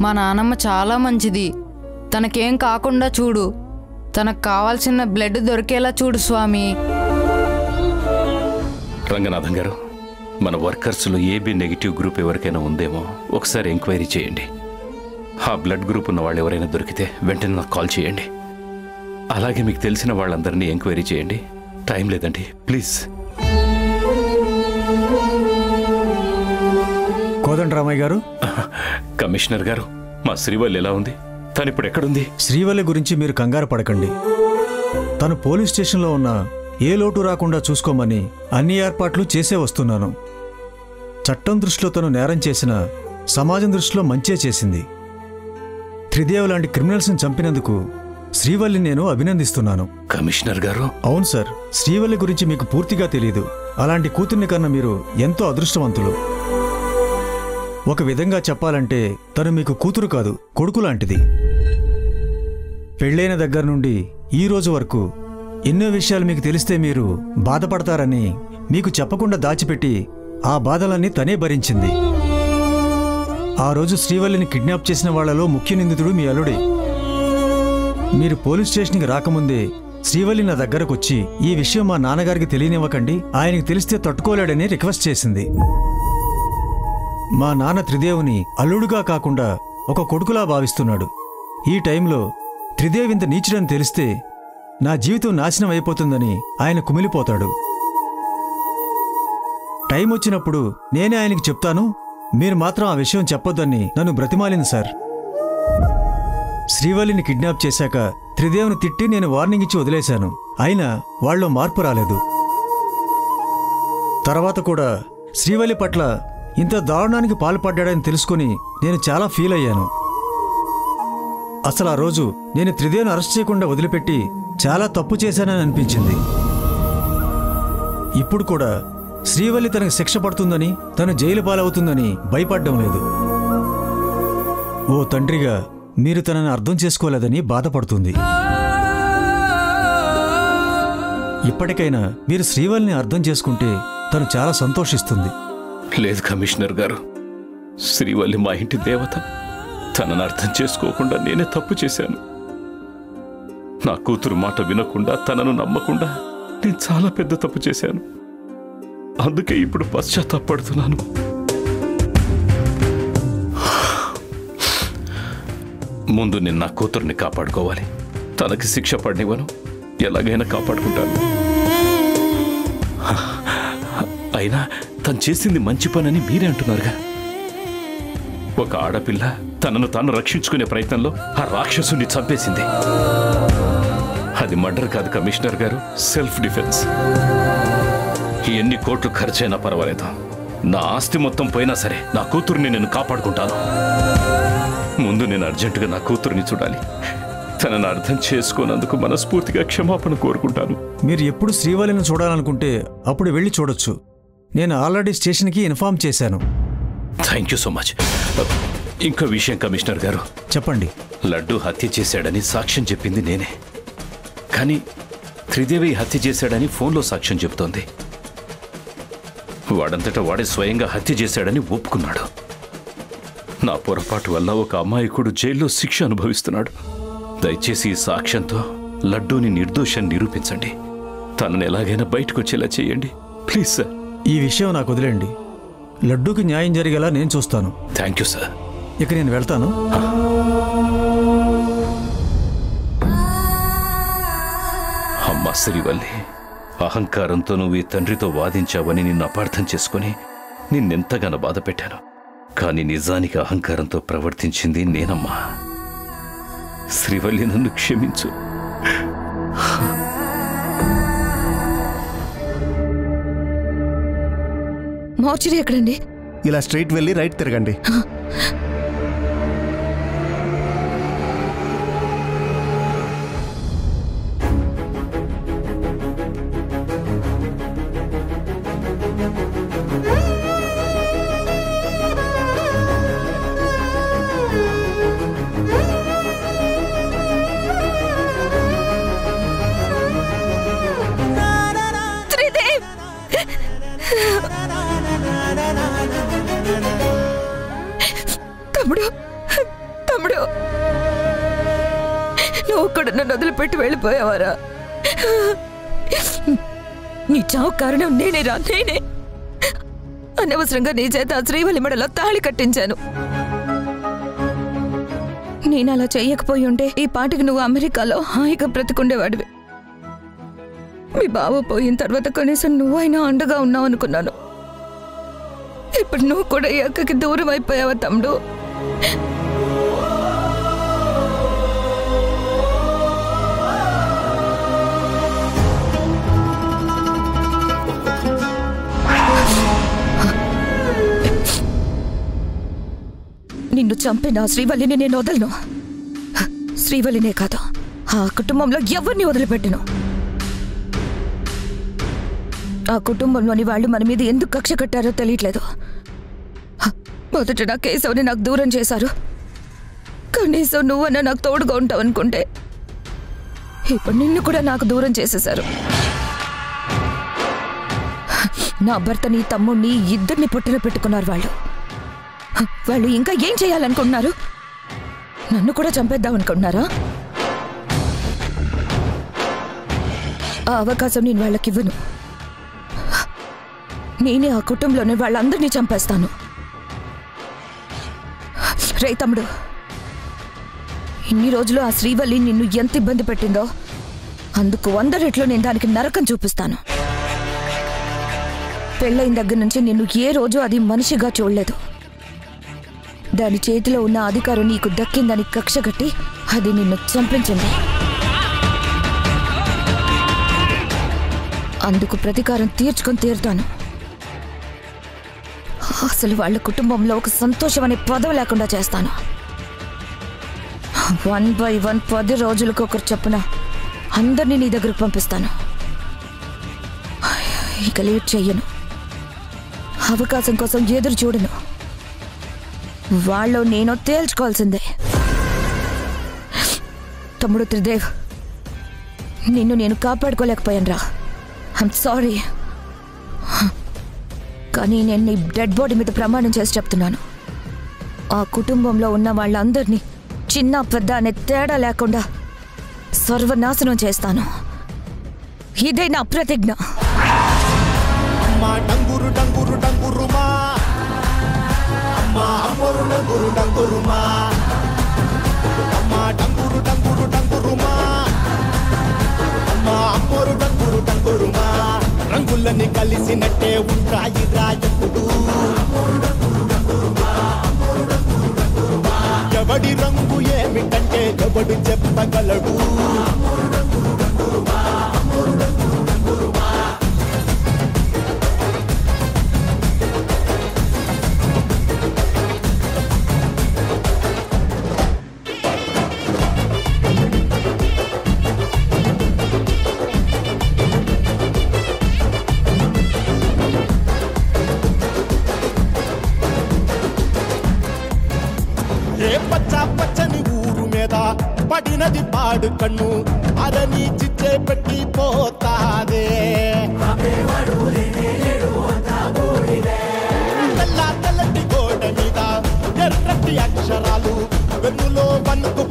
మా నానమ్మ చాలా మంచిది. తనకేం కాకుండా చూడు. తనకు కావాల్సిన బ్లడ్ దొరికేలా చూడు స్వామి. రంగనాథం గారు, మన వర్కర్స్లో ఏబీ నెగిటివ్ గ్రూప్ ఎవరికైనా ఉందేమో ఒకసారి ఎంక్వైరీ చేయండి. ఆ బ్లడ్ గ్రూప్ ఉన్న వాళ్ళు ఎవరైనా దొరికితే వెంటనే నాకు కాల్ చేయండి. అలాగే మీకు తెలిసిన వాళ్ళందరినీ ఎంక్వైరీ చేయండి. టైం లేదండి, ప్లీజ్. కోదండరామయ్య గారు. కమిషనర్ గారు, మా శ్రీవల్లి ఎలా ఉంది? తను ఇప్పుడు ఎక్కడుంది? శ్రీవల్లి గురించి మీరు కంగారు పడకండి. తను పోలీస్ స్టేషన్లో ఉన్న ఏ లోటు రాకుండా చూసుకోమని అన్ని ఏర్పాట్లు చేసే వస్తున్నాను. చట్టం దృష్టిలో తను నేరం చేసిన సమాజం దృష్టిలో మంచే చేసింది. త్రిదేవ్ లాంటి క్రిమినల్స్ని చంపినందుకు శ్రీవల్లి నేను అభినందిస్తున్నాను. కమిషనర్ గారు. అవును సార్, శ్రీవల్లి గురించి మీకు పూర్తిగా తెలియదు. అలాంటి కూతుర్ని కన్నా మీరు ఎంతో అదృష్టవంతులు. ఒక విధంగా చెప్పాలంటే తను మీకు కూతురు కాదు, కొడుకు లాంటిది. పెళ్ళైన దగ్గర నుండి ఈ రోజు వరకు ఎన్నో విషయాలు మీకు తెలిస్తే మీరు బాధపడతారని మీకు చెప్పకుండా దాచిపెట్టి ఆ బాధలన్నీ తనే భరించింది. ఆ రోజు శ్రీవల్లిని కిడ్నాప్ చేసిన వాళ్లలో ముఖ్య నిందితుడు మీ అల్లుడే. మీరు పోలీస్ స్టేషన్కి రాకముందే శ్రీవల్లి నా దగ్గరకొచ్చి ఈ విషయం మా నాన్నగారికి తెలియనివ్వకండి, ఆయనకి తెలిస్తే తట్టుకోలేడని రిక్వెస్ట్ చేసింది. మా నాన్న త్రిదేవుని అల్లుడుగా కాకుండా ఒక కొడుకులా భావిస్తున్నాడు. ఈ టైంలో త్రిదేవ్ ఇంత నీచుడని తెలిస్తే నా జీవితం నాశనం అయిపోతుందని ఆయన కుమిలిపోతాడు. టైం వచ్చినప్పుడు నేనే ఆయనకి చెప్తాను, మీరు మాత్రం ఆ విషయం చెప్పొద్దని నన్ను బ్రతిమాలింది సార్. శ్రీవల్లిని కిడ్నాప్ చేశాక త్రిదేవుని తిట్టి నేను వార్నింగ్ ఇచ్చి వదిలేశాను. అయినా వాళ్ళలో మార్పు రాలేదు. తర్వాత కూడా శ్రీవల్లి పట్ల ఇంత దారుణానికి పాల్పడ్డాడని తెలుసుకుని నేను చాలా ఫీల్ అయ్యాను. అసలు ఆ రోజు నేను త్రిదేవుని అరెస్ట్ చేయకుండా వదిలిపెట్టి చాలా తప్పు చేశానని అనిపించింది. ఇప్పుడు కూడా శ్రీవల్లి తనకు శిక్ష పడుతుందని, తను జైలు పాలవుతుందని భయపడ్డం లేదు. ఓ తండ్రిగా మీరు తనని అర్థం చేసుకోలేదని బాధపడుతుంది. ఇప్పటికైనా మీరు శ్రీవల్లిని అర్థం చేసుకుంటే తను చాలా సంతోషిస్తుంది. లేదు కమిషనర్ గారు, శ్రీవల్లి మా ఇంటి దేవత. తనను అర్థం చేసుకోకుండా నేనే తప్పు చేశాను. నా కూతురు మాట వినకుండా, తనను నమ్మకుండా నేను చాలా పెద్ద తప్పు చేశాను. అందుకే ఇప్పుడు పశ్చాత్తాపడుతున్నాను. ముందు నేను నా కూతుర్ని కాపాడుకోవాలి. తనకి శిక్ష పడినివ్వను, ఎలాగైనా కాపాడుకుంటాను. అయినా తను చేసింది మంచి పనని మీరే అంటున్నారుగా. ఒక ఆడపిల్ల తనను తాను రక్షించుకునే ప్రయత్నంలో ఆ రాక్షసుని చంపేసింది. అది మర్డర్ కాదు కమిషనర్ గారు, సెల్ఫ్ డిఫెన్స్. ఎన్ని కోట్లు ఖర్చైనా పర్వాలేదు, నా ఆస్తి మొత్తం పోయినా సరే నా కూతుర్ని నేను కాపాడుకుంటాను. ముందు నేను అర్జెంటుగా నా కూతుర్ని చూడాలి. తనను అర్థం చేసుకోనందుకు మనస్ఫూర్తిగా క్షమాపణ కోరుకుంటాను. మీరు ఎప్పుడు శ్రీవల్లిని చూడాలనుకుంటే అప్పుడు వెళ్ళి చూడొచ్చు. నేను ఆల్రెడీ స్టేషన్కి ఇన్ఫార్మ్ చేశాను. Thank you so much. ఇంకో విషయం కమిషనర్ గారు. చెప్పండి. లడ్డు హత్య చేశాడని సాక్ష్యం చెప్పింది నేనే, కానీ త్రిదేవి హత్య చేశాడని ఫోన్లో సాక్ష్యం చెబుతోంది. వాడంతటా వాడే స్వయంగా హత్య చేశాడని ఒప్పుకున్నాడు. నా పొరపాటు వల్ల ఒక అమాయకుడు జైల్లో శిక్ష అనుభవిస్తున్నాడు. దయచేసి ఈ సాక్ష్యంతో లడ్డూని నిర్దోషాన్ని నిరూపించండి. తనను ఎలాగైనా బయటకు వచ్చేలా చేయండి ప్లీజ్ సార్. ఈ విషయం నాకు వదిలేండి. లడ్డూకి న్యాయం జరిగేలా నేను చూస్తాను. Thank you sir. ఇక నేను వెళ్తాను. అమ్మా శ్రీవల్లి, అహంకారంతో నువ్వు ఈ తండ్రితో వాదించావని నిన్ను అపార్థం చేసుకుని నిన్నెంతగానో బాధ పెట్టాను. కానీ నిజానికి అహంకారంతో ప్రవర్తించింది నేనమ్మా. శ్రీవల్లి, నన్ను క్షమించు. మార్చురీ ఎక్కడండి? ఇలా స్ట్రైట్ వెళ్ళి రైట్ తిరగండి. నువ్వు కూడా నన్ను వదిలిపెట్టి వెళ్ళిపోయావారా? నీ చావు కారణం నేనేరా, నేనే. అనవసరంగా నీ చేత శ్రీవల్లి మెడలో తాళి కట్టించాను. నేను అలా చెయ్యకపోయి ఉంటే ఈ పాటికి నువ్వు అమెరికాలో హాయిగా బ్రతికుండేవాడివి. మీ బావ పోయిన తర్వాత కనీసం నువ్వైనా అండగా ఉన్నావు అనుకున్నాను. ఇప్పుడు నువ్వు కూడా ఈ అక్కకి దూరం అయిపోయావా తమ్ముడు? నిన్ను చంపిన శ్రీవల్లిని నేను వదలను. శ్రీవల్లినే కాదు, ఆ కుటుంబంలో ఎవరిని వదిలిపెట్టను. ఆ కుటుంబంలోని వాళ్ళు మన మీద ఎందుకు కక్ష కట్టారో తెలియట్లేదు. మొదట నా కేశవుని నాకు దూరం చేశారు. కనీసం నువ్వన్నా నాకు తోడుగా ఉంటావు అనుకుంటే ఇప్పుడు నిన్ను కూడా నాకు దూరం చేసేశారు. నా భర్తని తమ్ముడిని ఇద్దరిని పొట్టిన పెట్టుకున్నారు వాళ్ళు. వాళ్ళు ఇంకా ఏం చేయాలనుకుంటున్నారు? నన్ను కూడా చంపేద్దాం అనుకుంటున్నారా? ఆ అవకాశం నేను వాళ్ళకి ఇవ్వను. నేనే ఆ కుటుంబంలోనే వాళ్ళందరినీ చంపేస్తాను. రే తమ్ముడు, ఇన్ని రోజులు ఆ శ్రీవల్లి నిన్ను ఎంత ఇబ్బంది పెట్టిందో అందుకు 100 రెట్లు నేను దానికి నరకం చూపిస్తాను. పెళ్ళైన దగ్గర నుంచి నిన్ను ఏ రోజు అది మనిషిగా చూడలేదు. దాని చేతిలో ఉన్న అధికారం నీకు దక్కిందని కక్ష కట్టి అది నిన్ను చంపించింది. అందుకు ప్రతీకారం తీర్చుకొని తీరుతాను. అసలు వాళ్ళ కుటుంబంలో ఒక సంతోషం అనే పదవి లేకుండా చేస్తాను. 1 by 1 10 రోజులకు ఒకరు చొప్పున అందరినీ నీ దగ్గరకు పంపిస్తాను. ఇక లేట్ చెయ్యను. అవకాశం కోసం ఎదురు చూడను. వాళ్ళు నేను తేల్చుకోవాల్సిందే. తమ్ముడు త్రిదేవ్, నిన్ను నేను కాపాడుకోలేకపోయాను రా. I'm sorry. కానీ నేను నీ డెడ్ బాడీ మీద ప్రమాణం చేసి చెప్తున్నాను, ఆ కుటుంబంలో ఉన్న వాళ్ళందరినీ చిన్న పెద్ద అనే తేడా లేకుండా సర్వనాశనం చేస్తాను. ఇదే నా ప్రతిజ్ఞ. రంగులని కలిసినట్టే ఉంటాయి రాయకుడు. ఎవడి రంగు ఏమిటంటే ఎవడు చెప్పగలడు. పచ్చని ఊరు మీద పడినది పాడు కన్ను అదని చిచ్చే పెట్టి పోతాదే. తెల్లటి గోడ మీద ఎర్రటి అక్షరాలు వెన్నులో వన్నుకు